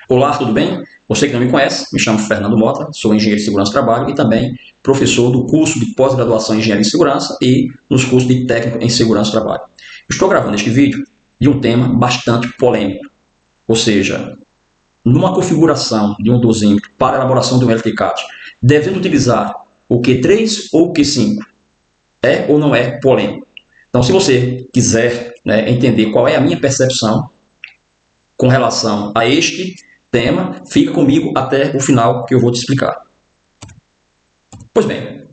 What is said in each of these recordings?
Olá, tudo bem? Você que não me conhece, me chamo Fernando Mota, sou engenheiro de segurança do trabalho e também professor do curso de pós-graduação em engenharia de segurança e nos cursos de técnico em segurança do trabalho. Estou gravando este vídeo de um tema bastante polêmico, ou seja, numa configuração de um dosímetro para a elaboração de um LTCAT, devendo utilizar o Q3 ou o Q5? É ou não é polêmico? Então, se você quiser entender qual é a minha percepção com relação a este tema, fica comigo até o final que eu vou te explicar. Pois bem,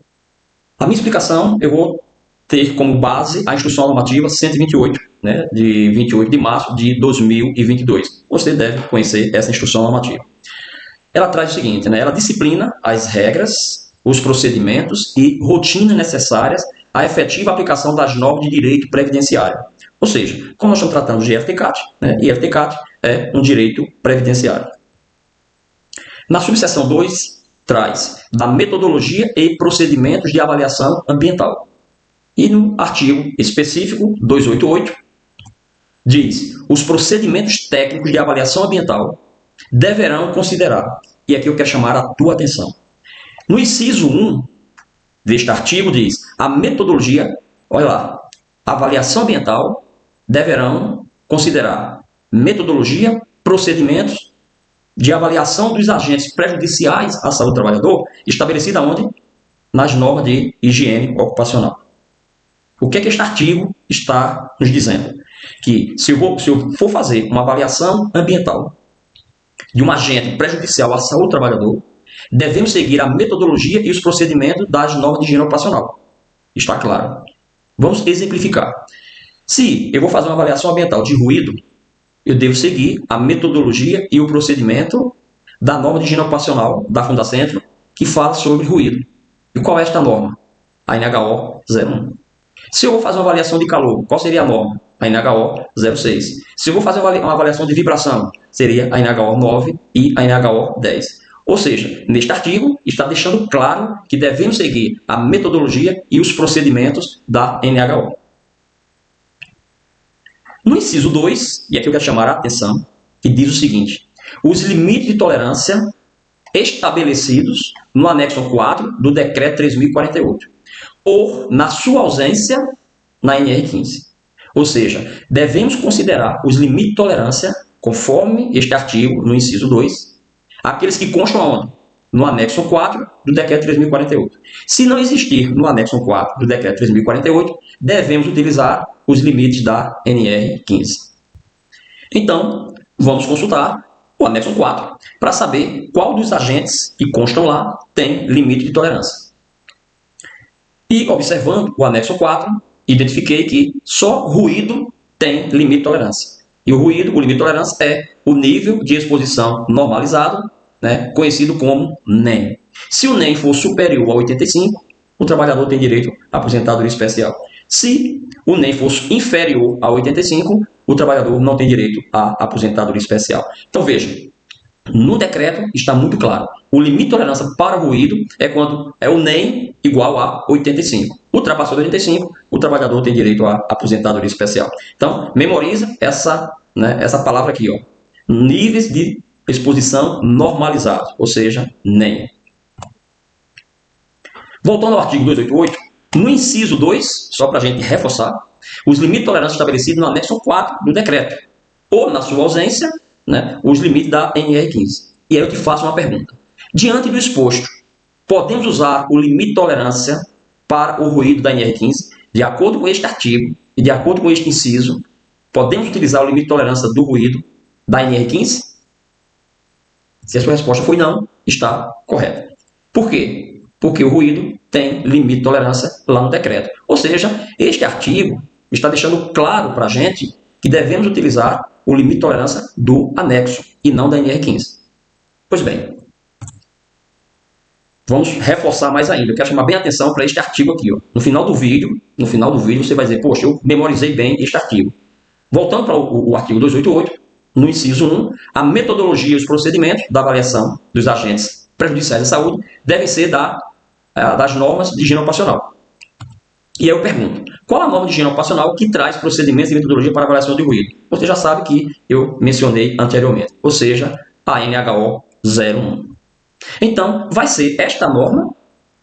a minha explicação eu vou ter como base a Instrução Normativa 128, de 28 de março de 2022. Você deve conhecer essa Instrução Normativa. Ela traz o seguinte, ela disciplina as regras, os procedimentos e rotinas necessárias à efetiva aplicação das normas de direito previdenciário. Ou seja, como nós estamos tratando de LTCAT, e LTCAT é um direito previdenciário. Na subseção 2, traz da metodologia e procedimentos de avaliação ambiental. E no artigo específico 288, diz: os procedimentos técnicos de avaliação ambiental deverão considerar, e aqui eu quero chamar a tua atenção. No inciso 1 deste artigo diz: a metodologia, olha lá, avaliação ambiental deverão considerar metodologia, procedimentos de avaliação dos agentes prejudiciais à saúde do trabalhador, estabelecida onde? Nas normas de higiene ocupacional. O que é que este artigo está nos dizendo? Que se eu for fazer uma avaliação ambiental de um agente prejudicial à saúde do trabalhador, devemos seguir a metodologia e os procedimentos das normas de higiene ocupacional. Está claro? Vamos exemplificar. Se eu vou fazer uma avaliação ambiental de ruído, eu devo seguir a metodologia e o procedimento da norma de higiene ocupacional da Fundacentro, que fala sobre ruído. E qual é esta norma? A NHO 01. Se eu vou fazer uma avaliação de calor, qual seria a norma? A NHO 06. Se eu vou fazer uma avaliação de vibração, seria a NHO 9 e a NHO 10. Ou seja, neste artigo está deixando claro que devemos seguir a metodologia e os procedimentos da NHO. No inciso 2, e aqui eu quero chamar a atenção, que diz o seguinte: os limites de tolerância estabelecidos no anexo 4 do Decreto 3.048, ou, na sua ausência, na NR15. Ou seja, devemos considerar os limites de tolerância, conforme este artigo, no inciso 2, aqueles que constam onde? No anexo 4 do Decreto 3.048. Se não existir no anexo 4 do Decreto 3.048, devemos utilizar os limites da NR15. Então, vamos consultar o anexo 4 para saber qual dos agentes que constam lá tem limite de tolerância. E, observando o anexo 4, identifiquei que só ruído tem limite de tolerância. E o limite de tolerância é o nível de exposição normalizado, conhecido como NEM. Se o NEM for superior a 85, o trabalhador tem direito à aposentadoria especial. Se o NEM for inferior a 85, o trabalhador não tem direito à aposentadoria especial. Então, veja, no decreto está muito claro. O limite de tolerância para o ruído é quando é o NEM igual a 85. Ultrapassou 85, o trabalhador tem direito à aposentadoria especial. Então, memoriza essa palavra aqui, ó. Níveis de exposição normalizados, ou seja, NEM. Voltando ao artigo 288, no inciso 2, só para a gente reforçar, os limites de tolerância estabelecidos no anexo 4 do decreto, ou, na sua ausência, os limites da NR15. E aí eu te faço uma pergunta. Diante do exposto, podemos usar o limite de tolerância para o ruído da NR15? De acordo com este artigo e de acordo com este inciso, podemos utilizar o limite de tolerância do ruído da NR15? Se a sua resposta foi não, está correta. Por quê? Porque o ruído tem limite de tolerância lá no decreto. Ou seja, este artigo está deixando claro para a gente que devemos utilizar o limite de tolerância do anexo e não da NR15. Pois bem, vamos reforçar mais ainda. Eu quero chamar bem a atenção para este artigo aqui. Ó. No final do vídeo você vai dizer, poxa, eu memorizei bem este artigo. Voltando para o artigo 288, no inciso 1, a metodologia e os procedimentos da avaliação dos agentes prejudiciais à saúde devem ser das normas de higiene ocupacional. E aí eu pergunto, qual a norma de higiene ocupacional que traz procedimentos e metodologia para avaliação de ruído? Você já sabe que eu mencionei anteriormente, ou seja, a NHO 01. Então, vai ser esta norma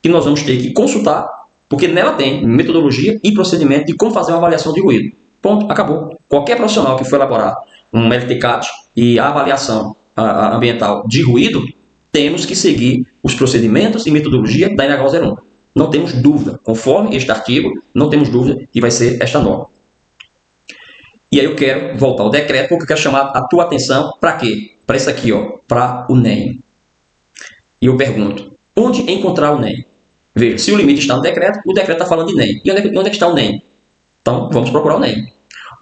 que nós vamos ter que consultar, porque nela tem metodologia e procedimento de como fazer uma avaliação de ruído. Ponto, acabou. Qualquer profissional que for elaborar um LTCAT e a avaliação ambiental de ruído, temos que seguir os procedimentos e metodologia da NHO 01. Não temos dúvida, conforme este artigo, não temos dúvida que vai ser esta norma. E aí eu quero voltar ao decreto, porque eu quero chamar a tua atenção para quê? Para isso aqui, ó, para o NEM. E eu pergunto, onde encontrar o NEM? Veja, se o limite está no decreto, o decreto está falando de NEM. E onde é que está o NEM? Então, vamos procurar o NEM.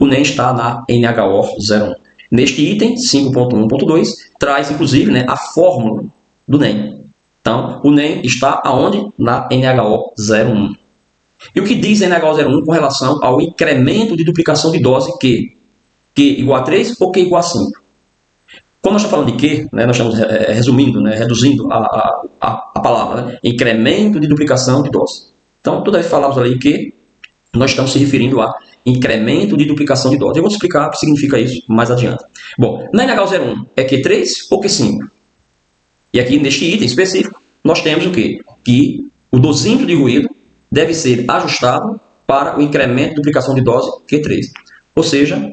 O NEM está na NHO 01. Neste item 5.1.2, traz, inclusive, né, a fórmula do NEM. Então, o NEM está aonde? Na NHO 01. E o que diz a NHO 01 com relação ao incremento de duplicação de dose Q? Q igual a 3 ou Q igual a 5? Quando nós estamos falando de Q, né, nós estamos resumindo, né, reduzindo a palavra, né, incremento de duplicação de dose. Então, toda vez que falamos ali que nós estamos se referindo a incremento de duplicação de dose. Eu vou te explicar o que significa isso mais adiante. Bom, na NHO 01 é Q3 ou Q5? E aqui, neste item específico, nós temos o quê? Que o dosímetro de ruído deve ser ajustado para o incremento de duplicação de dose Q3. Ou seja,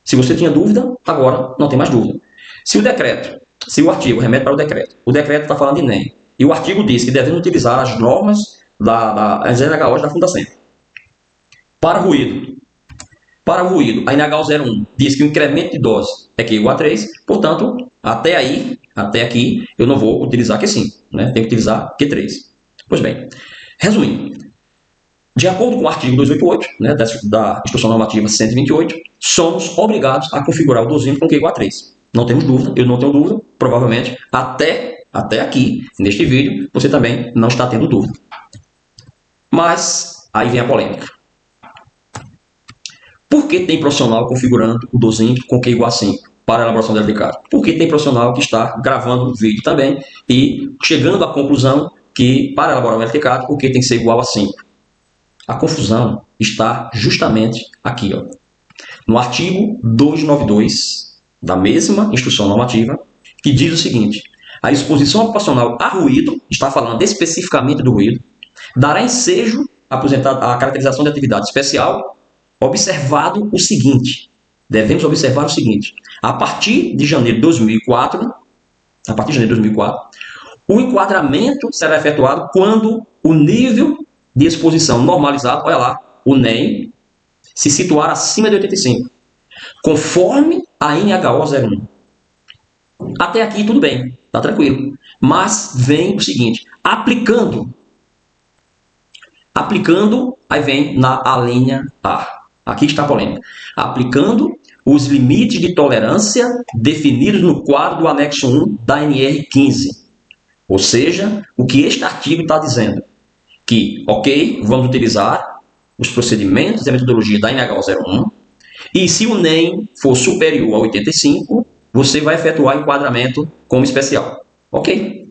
se você tinha dúvida, agora não tem mais dúvida. Se o artigo remete para o decreto está falando de NEM, e o artigo diz que devemos utilizar as normas das NHOs da Fundacem. Para o ruído, a NHO 01 diz que o incremento de dose é Q igual a 3, portanto, até aqui, eu não vou utilizar Q5, né? Tenho que utilizar Q3. Pois bem, resumindo, de acordo com o artigo 288, né, da Instrução Normativa 128, somos obrigados a configurar o dosímetro com Q igual a 3. Não temos dúvida, eu não tenho dúvida, provavelmente, até aqui, neste vídeo, você também não está tendo dúvida. Mas, aí vem a polêmica. Por que tem profissional configurando o dosímetro com Q igual a 5 para a elaboração do LTCAT? Porque tem profissional que está gravando o vídeo também e chegando à conclusão que, para elaborar o LTCAT, o Q tem que ser igual a 5. A confusão está justamente aqui, ó, no artigo 292 da mesma instrução normativa, que diz o seguinte: a exposição ocupacional a ruído, está falando especificamente do ruído, dará ensejo à caracterização de atividade especial, observado o seguinte, devemos observar o seguinte: a partir de janeiro de 2004, o enquadramento será efetuado quando o nível de exposição normalizado, olha lá, o NEM, se situar acima de 85, conforme a NHO 01. Até aqui tudo bem, tá tranquilo. Mas vem o seguinte, aplicando, aí vem na alínea A. Aqui está a polêmica. Aplicando os limites de tolerância definidos no quadro do anexo 1 da NR15. Ou seja, o que este artigo está dizendo? Que, ok, vamos utilizar os procedimentos e a metodologia da NHO 01, e se o NEM for superior a 85, você vai efetuar enquadramento como especial. Ok?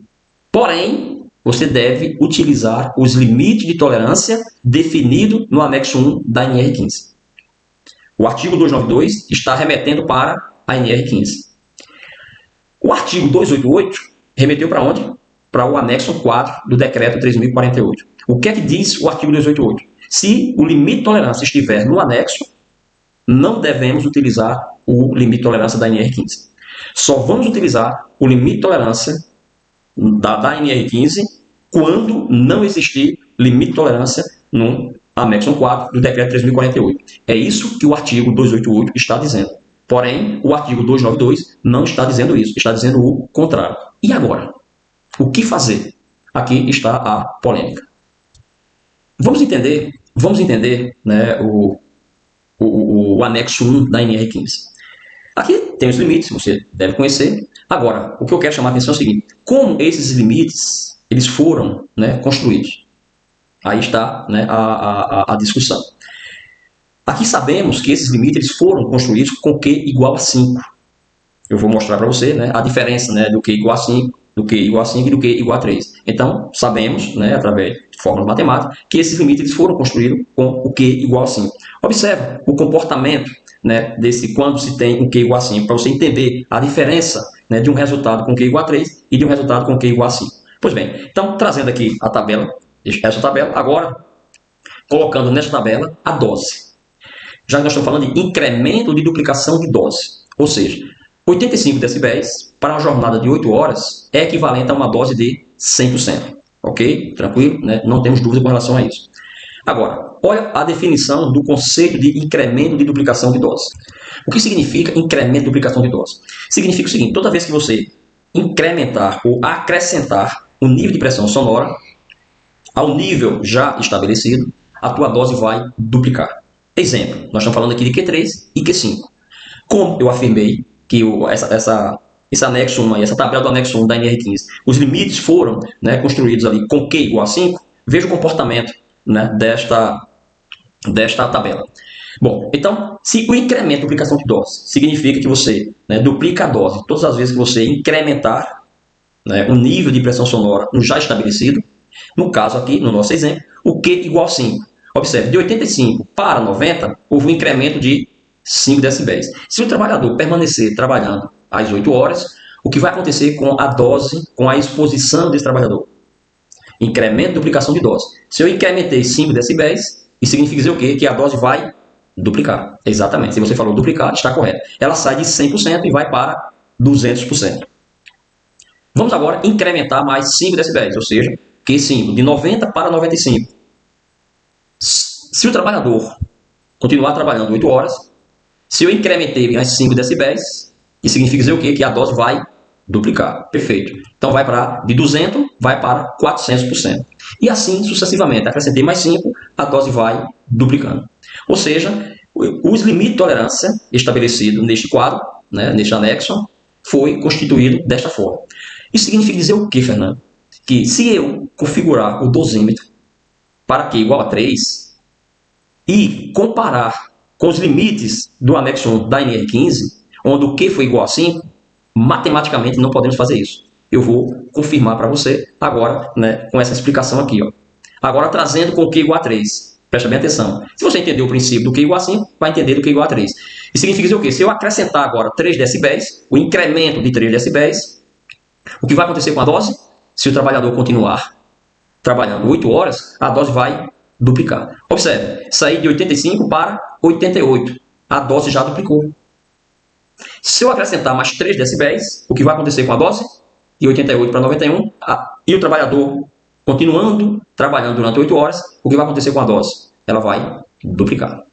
Porém, você deve utilizar os limites de tolerância definidos no anexo 1 da NR15. O artigo 292 está remetendo para a NR15. O artigo 288 remeteu para onde? Para o anexo 4 do decreto 3.048. O que é que diz o artigo 288? Se o limite de tolerância estiver no anexo, não devemos utilizar o limite de tolerância da NR15. Só vamos utilizar o limite de tolerância da NR15 quando não existir limite de tolerância no anexo 4 do decreto 3.048. É isso que o artigo 288 está dizendo. Porém, o artigo 292 não está dizendo isso, está dizendo o contrário. E agora? O que fazer? Aqui está a polêmica. Vamos entender, né, o anexo 1 da NR15. Aqui tem os limites, você deve conhecer. Agora, o que eu quero chamar a atenção é o seguinte: como esses limites eles foram, né, construídos? Aí está, né, a discussão. Aqui sabemos que esses limites eles foram construídos com Q igual a 5. Eu vou mostrar para você, né, a diferença, né, do Q igual a 5, do Q igual a 5 e do Q igual a 3. Então, sabemos, né, através de fórmulas matemáticas, que esses limites eles foram construídos com o Q igual a 5. Observe o comportamento, né, desse quando se tem um Q igual a 5, para você entender a diferença né, de um resultado com Q igual a 3 e de um resultado com Q igual a 5. Pois bem, então trazendo aqui a tabela, essa tabela, agora colocando nesta tabela a dose. Já que nós estamos falando de incremento de duplicação de dose, ou seja, 85 decibéis para uma jornada de 8 horas é equivalente a uma dose de 100%. Ok? Tranquilo? Né? Não temos dúvida com relação a isso. Agora, olha a definição do conceito de incremento de duplicação de dose. O que significa incremento de duplicação de dose? Significa o seguinte: toda vez que você incrementar ou acrescentar o nível de pressão sonora ao nível já estabelecido, a tua dose vai duplicar. Exemplo, nós estamos falando aqui de Q3 e Q5. Como eu afirmei que esse anexo 1, essa tabela do anexo 1 da NR15, os limites foram, né, construídos ali com Q igual a 5, veja o comportamento, né, desta tabela. Bom, então, se o incremento de duplicação de dose significa que você, né, duplica a dose todas as vezes que você incrementar, né, o nível de pressão sonora no já estabelecido, no caso aqui, no nosso exemplo, o Q igual a 5. Observe, de 85 para 90, houve um incremento de 5 decibéis. Se o trabalhador permanecer trabalhando às 8 horas, o que vai acontecer com a dose, com a exposição desse trabalhador? Incremento de duplicação de dose. Se eu incrementei 5 decibéis, isso significa dizer o quê? Que a dose vai duplicar. Exatamente. Se você falou duplicar, está correto. Ela sai de 100% e vai para 200%. Vamos agora incrementar mais 5 decibéis, ou seja, Q5, de 90 para 95. Se o trabalhador continuar trabalhando 8 horas, se eu incrementei mais 5 decibéis, isso significa dizer o quê? Que a dose vai duplicar. Perfeito. Então vai de 200, vai para 400%. E assim sucessivamente. Acrescentei mais 5, a dose vai duplicando. Ou seja, os limites de tolerância estabelecidos neste quadro, né, neste anexo, foi constituído desta forma. Isso significa dizer o quê, Fernando? Que se eu configurar o dosímetro para Q igual a 3 e comparar com os limites do anexo 1 da NR15, onde o Q foi igual a 5, matematicamente não podemos fazer isso. Eu vou confirmar para você agora, né, com essa explicação aqui. Ó. Agora trazendo com o Q igual a 3. Presta bem atenção. Se você entender o princípio do Q igual a 5, vai entender do Q igual a 3. Isso significa dizer o quê? Se eu acrescentar agora 3 decibéis, o incremento de 3 decibéis, o que vai acontecer com a dose? Se o trabalhador continuar trabalhando 8 horas, a dose vai duplicar. Observe, sair de 85 para 88. A dose já duplicou. Se eu acrescentar mais 3 decibéis, o que vai acontecer com a dose? De 88 para 91, e o trabalhador continuando trabalhando durante 8 horas, o que vai acontecer com a dose? Ela vai duplicar.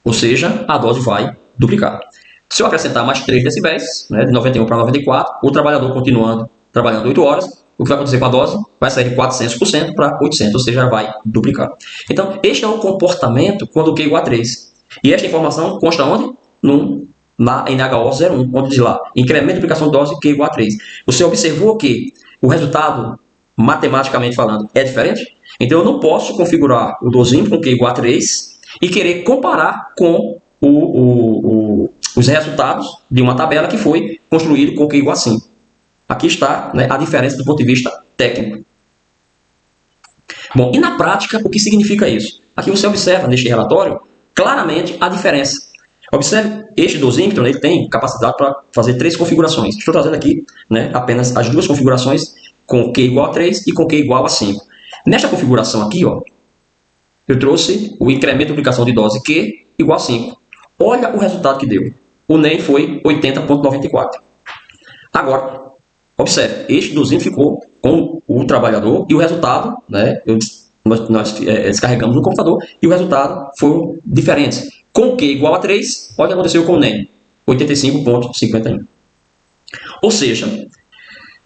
Ou seja, a dose vai duplicar. Se eu acrescentar mais 3 decibéis, né, de 91 para 94, o trabalhador continuando trabalhando 8 horas, o que vai acontecer com a dose? Vai sair de 400% para 800%, ou seja, vai duplicar. Então, este é o comportamento quando o Q é igual a 3. E esta informação consta onde? Na NHO 01, onde diz lá, incremento de duplicação de dose Q igual a 3. Você observou que o resultado, matematicamente falando, é diferente? Então, eu não posso configurar o dosímetro com Q igual a 3 e querer comparar com os resultados de uma tabela que foi construída com Q igual a 5. Aqui está, né, a diferença do ponto de vista técnico. Bom, e na prática, o que significa isso? Aqui você observa neste relatório claramente a diferença. Observe, este dosímetro, né, ele tem capacidade para fazer 3 configurações. Estou trazendo aqui, né, apenas as 2 configurações com Q igual a 3 e com Q igual a 5. Nesta configuração aqui, ó, eu trouxe o incremento de duplicação de dose Q igual a 5. Olha o resultado que deu. O NEM foi 80,94. Agora, observe, este dosímetro ficou com o trabalhador e o resultado, né, nós descarregamos no computador e o resultado foi diferente. Com Q igual a 3, olha o que aconteceu com o NEM, 85,51. Ou seja,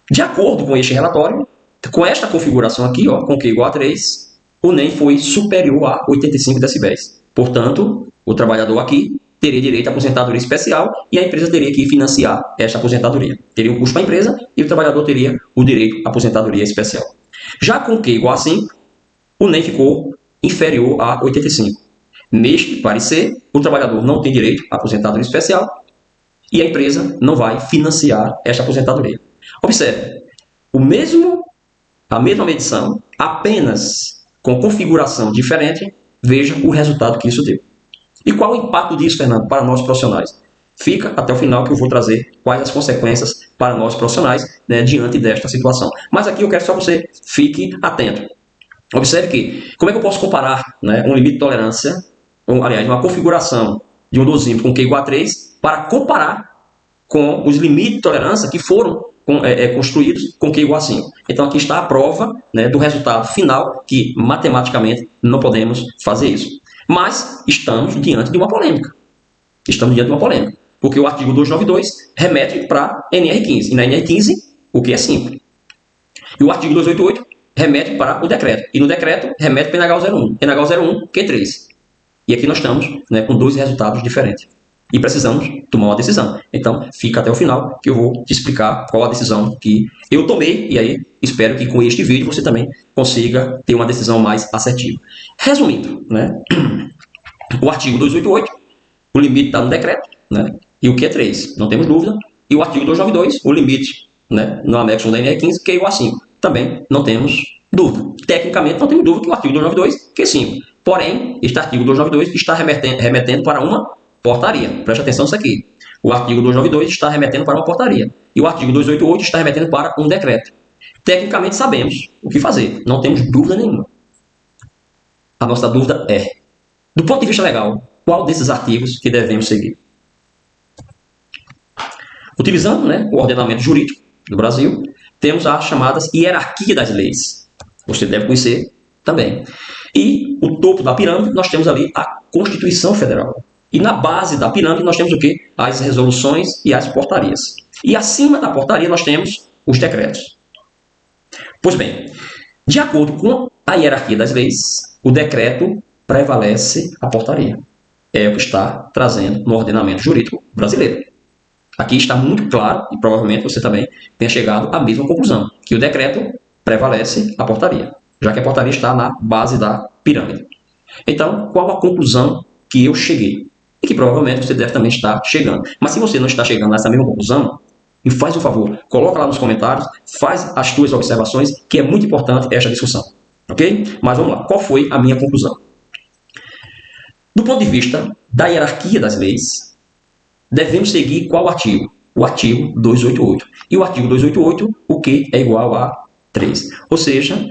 de acordo com este relatório, com esta configuração aqui, ó, com Q igual a 3, o NEM foi superior a 85 decibéis. Portanto, o trabalhador aqui teria direito à aposentadoria especial e a empresa teria que financiar esta aposentadoria. Teria um custo para a empresa e o trabalhador teria o direito à aposentadoria especial. Já com Q igual a 5, o NEM ficou inferior a 85. Neste parecer, o trabalhador não tem direito à aposentadoria especial e a empresa não vai financiar esta aposentadoria. Observe, a mesma medição, apenas com configuração diferente, veja o resultado que isso deu. E qual o impacto disso, Fernando, para nós profissionais? fica até o final que eu vou trazer quais as consequências para nós profissionais, né, diante desta situação. Mas aqui eu quero só que você fique atento. Observe que, como é que eu posso comparar, né, um limite de tolerância, aliás, uma configuração de um dosímetro com Q igual a 3 para comparar com os limites de tolerância que foram construídos com Q igual a 5. Então aqui está a prova, né, do resultado final, que matematicamente não podemos fazer isso. Mas estamos diante de uma polêmica. Porque o artigo 292 remete para NR15. E na NR15, o Q é 5. E o artigo 288 remete para o decreto. E no decreto, remete para NH01. NH01, Q3. E aqui nós estamos, né, com dois resultados diferentes. E precisamos tomar uma decisão. Então, fica até o final que eu vou te explicar qual a decisão que eu tomei. E aí, espero que com este vídeo você também consiga ter uma decisão mais assertiva. Resumindo, né, o artigo 288, o limite está no decreto, né, e o Q é 3, não temos dúvida. E o artigo 292, o limite, né, no anexo da NR15, Q é igual a 5. Também não temos dúvida. Tecnicamente, não temos dúvida que o artigo 292, Q é 5. Porém, este artigo 292 está remetendo para uma portaria. Preste atenção nisso aqui. O artigo 292 está remetendo para uma portaria. E o artigo 288 está remetendo para um decreto. Tecnicamente sabemos o que fazer. Não temos dúvida nenhuma. A nossa dúvida é, do ponto de vista legal, qual desses artigos que devemos seguir? Utilizando, né, o ordenamento jurídico do Brasil, temos as chamadas hierarquia das leis. Você deve conhecer também. E o topo da pirâmide, nós temos ali a Constituição Federal. E na base da pirâmide nós temos o quê? As resoluções e as portarias. E acima da portaria nós temos os decretos. Pois bem, de acordo com a hierarquia das leis, o decreto prevalece a portaria. É o que está trazendo no ordenamento jurídico brasileiro. Aqui está muito claro, e provavelmente você também tenha chegado à mesma conclusão, que o decreto prevalece a portaria, já que a portaria está na base da pirâmide. Então, qual a conclusão que eu cheguei? E que provavelmente você deve também estar chegando. Mas se você não está chegando nessa mesma conclusão, me faz um favor, coloca lá nos comentários, faz as tuas observações, que é muito importante esta discussão. Ok? Mas vamos lá, qual foi a minha conclusão? Do ponto de vista da hierarquia das leis, devemos seguir qual artigo? O artigo 288. E o artigo 288, o que é igual a 3. Ou seja,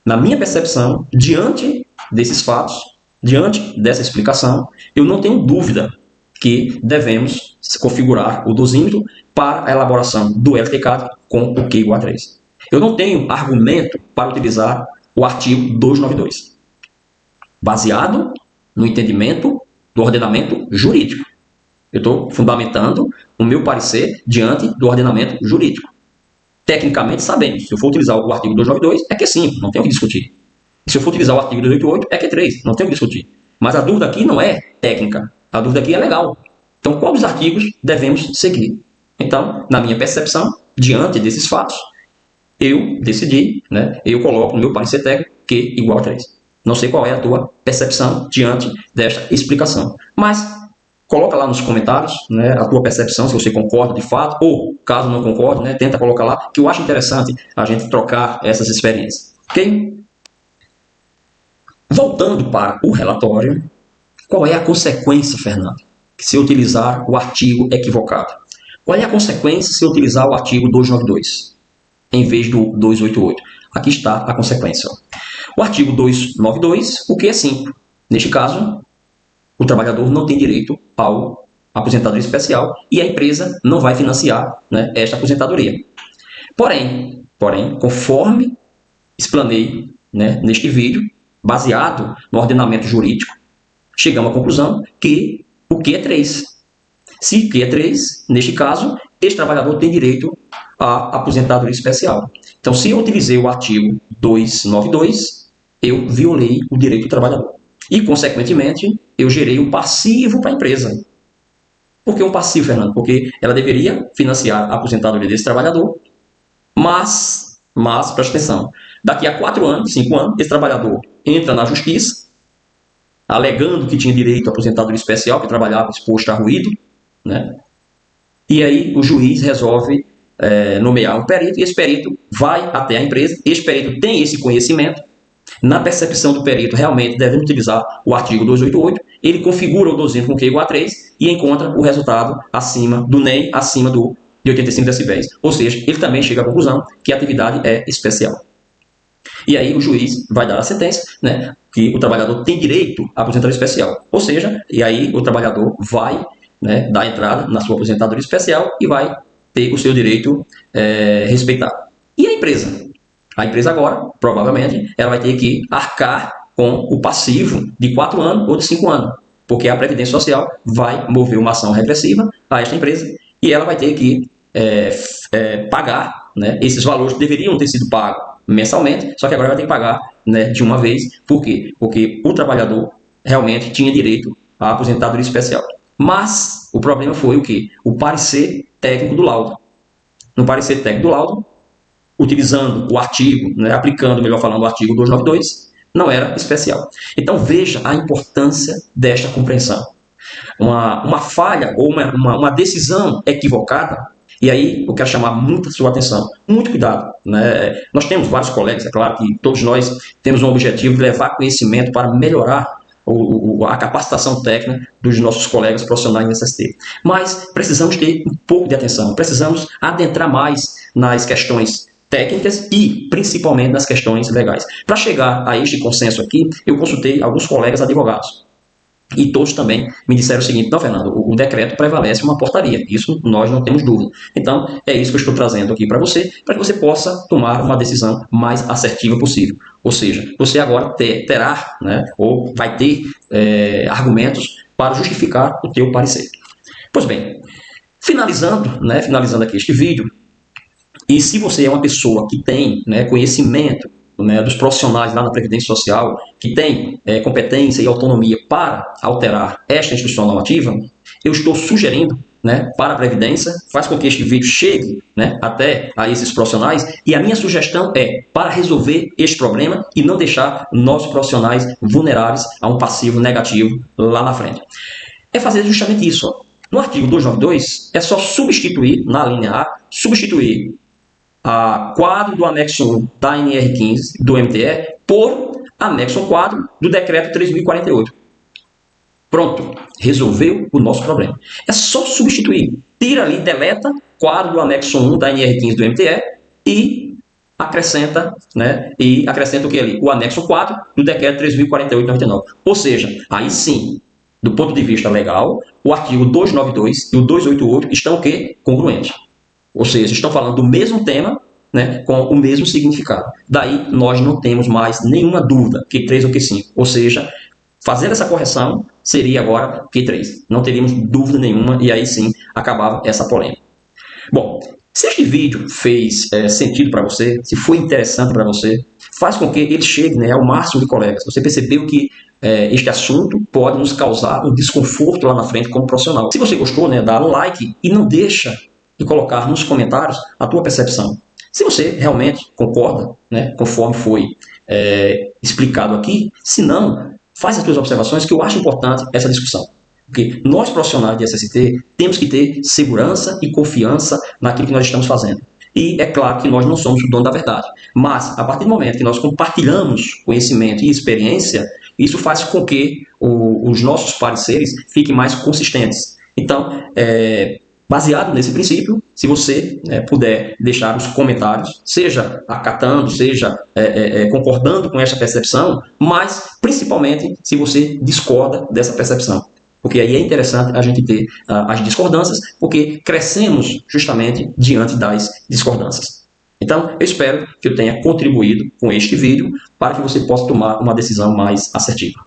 na minha percepção, diante desses fatos, diante dessa explicação, eu não tenho dúvida que devemos configurar o dosímetro para a elaboração do LTCAD com o Q igual a 3. Eu não tenho argumento para utilizar o artigo 292, baseado no entendimento do ordenamento jurídico. Eu estou fundamentando o meu parecer diante do ordenamento jurídico. Tecnicamente sabemos, se eu for utilizar o artigo 292, é Q5, não tem o que discutir. E se eu for utilizar o artigo 288, é Q3, não tem o que discutir. Mas a dúvida aqui não é técnica, a dúvida aqui é legal. Então, qual dos artigos devemos seguir? Então, na minha percepção, diante desses fatos, eu decidi, né, eu coloco no meu parecer técnico Q igual a 3. Não sei qual é a tua percepção diante desta explicação. Mas coloca lá nos comentários, né, a tua percepção, se você concorda de fato, ou caso não concorde, né, tenta colocar lá, que eu acho interessante a gente trocar essas experiências. Ok? Voltando para o relatório, qual é a consequência, Fernando, se eu utilizar o artigo equivocado? Qual é a consequência se eu utilizar o artigo 292 em vez do 288? Aqui está a consequência. O artigo 292, o que é 5? Neste caso, o trabalhador não tem direito ao aposentadoria especial e a empresa não vai financiar, né, esta aposentadoria. Porém, conforme explanei, né, neste vídeo, baseado no ordenamento jurídico, chegamos à conclusão que o Q é 3. Se Q é 3, neste caso, este trabalhador tem direito à aposentadoria especial. Então, se eu utilizei o artigo 292, eu violei o direito do trabalhador. E, consequentemente, eu gerei um passivo para a empresa. Por que um passivo, Fernando? Porque ela deveria financiar a aposentadoria desse trabalhador, mas presta atenção, daqui a 4 anos, 5 anos, esse trabalhador entra na justiça, alegando que tinha direito à aposentadoria especial, que trabalhava exposto a ruído, né? E aí o juiz resolve nomear um perito, e esse perito vai até a empresa, esse perito tem esse conhecimento, na percepção do perito realmente devemos utilizar o artigo 288, ele configura o dosímetro com Q igual a 3, e encontra o resultado acima do NEM, acima de 85 decibéis. Ou seja, ele também chega à conclusão que a atividade é especial. E aí o juiz vai dar a sentença, né, que o trabalhador tem direito à aposentadoria especial. Ou seja, e aí o trabalhador vai, né, dar entrada na sua aposentadoria especial e vai ter o seu direito respeitado. E a empresa? A empresa agora, provavelmente, ela vai ter que arcar com o passivo de 4 anos ou de 5 anos, porque a Previdência Social vai mover uma ação regressiva a esta empresa e ela vai ter que pagar, né, esses valores que deveriam ter sido pagos mensalmente, só que agora vai ter que pagar, né, de uma vez. Por quê? Porque o trabalhador realmente tinha direito à aposentadoria especial. Mas o problema foi o quê? O parecer técnico do laudo. No parecer técnico do laudo, utilizando o artigo, né, aplicando, melhor falando, o artigo 292, não era especial. Então veja a importância desta compreensão. Uma falha ou uma decisão equivocada. E aí eu quero chamar muito a sua atenção, muito cuidado, né? Nós temos vários colegas, é claro que todos nós temos um objetivo de levar conhecimento para melhorar a capacitação técnica dos nossos colegas profissionais em SST. Mas precisamos ter um pouco de atenção, precisamos adentrar mais nas questões técnicas e principalmente nas questões legais. Para chegar a este consenso aqui, eu consultei alguns colegas advogados. E todos também me disseram o seguinte: não, Fernando, o decreto prevalece uma portaria, isso nós não temos dúvida. Então, é isso que eu estou trazendo aqui para que você possa tomar uma decisão mais assertiva possível. Ou seja, você agora terá, né, ou vai ter argumentos para justificar o teu parecer. Pois bem, finalizando aqui este vídeo, e se você é uma pessoa que tem, né, conhecimento, né, dos profissionais lá na Previdência Social, que tem competência e autonomia para alterar esta instrução normativa, eu estou sugerindo, né, para a Previdência, faz com que este vídeo chegue, né, até a esses profissionais, e a minha sugestão é para resolver este problema e não deixar nossos profissionais vulneráveis a um passivo negativo lá na frente. É fazer justamente isso. Ó. No artigo 292, é só substituir, na linha A, substituir a quadro do anexo 1 da NR15 do MTE por anexo 4 do decreto 3048. Pronto, resolveu o nosso problema. É só substituir. Tira ali, deleta quadro do anexo 1 da NR15 do MTE e acrescenta, né, o que ali? O anexo 4 do decreto 3048/99. Ou seja, aí sim, do ponto de vista legal, o artigo 292 e o 288 estão o quê? Congruentes. Ou seja, estão falando do mesmo tema, né, com o mesmo significado. Daí, nós não temos mais nenhuma dúvida, Q3 ou Q5. Ou seja, fazendo essa correção, seria agora Q3. Não teríamos dúvida nenhuma e aí sim acabava essa polêmica. Bom, se este vídeo fez sentido para você, se foi interessante para você, faz com que ele chegue, né, ao máximo de colegas. Você percebeu que este assunto pode nos causar um desconforto lá na frente como profissional. Se você gostou, né, dá um like e não deixa de colocar nos comentários a tua percepção. Se você realmente concorda, né, conforme foi explicado aqui, se não, faz as tuas observações, que eu acho importante essa discussão. Porque nós, profissionais de SST, temos que ter segurança e confiança naquilo que nós estamos fazendo. E é claro que nós não somos o dono da verdade. Mas, a partir do momento que nós compartilhamos conhecimento e experiência, isso faz com que os nossos pareceres fiquem mais consistentes. Então, baseado nesse princípio, se você puder deixar os comentários, seja acatando, seja concordando com essa percepção, mas principalmente se você discorda dessa percepção. Porque aí é interessante a gente ter as discordâncias, porque crescemos justamente diante das discordâncias. Então, eu espero que eu tenha contribuído com este vídeo para que você possa tomar uma decisão mais assertiva.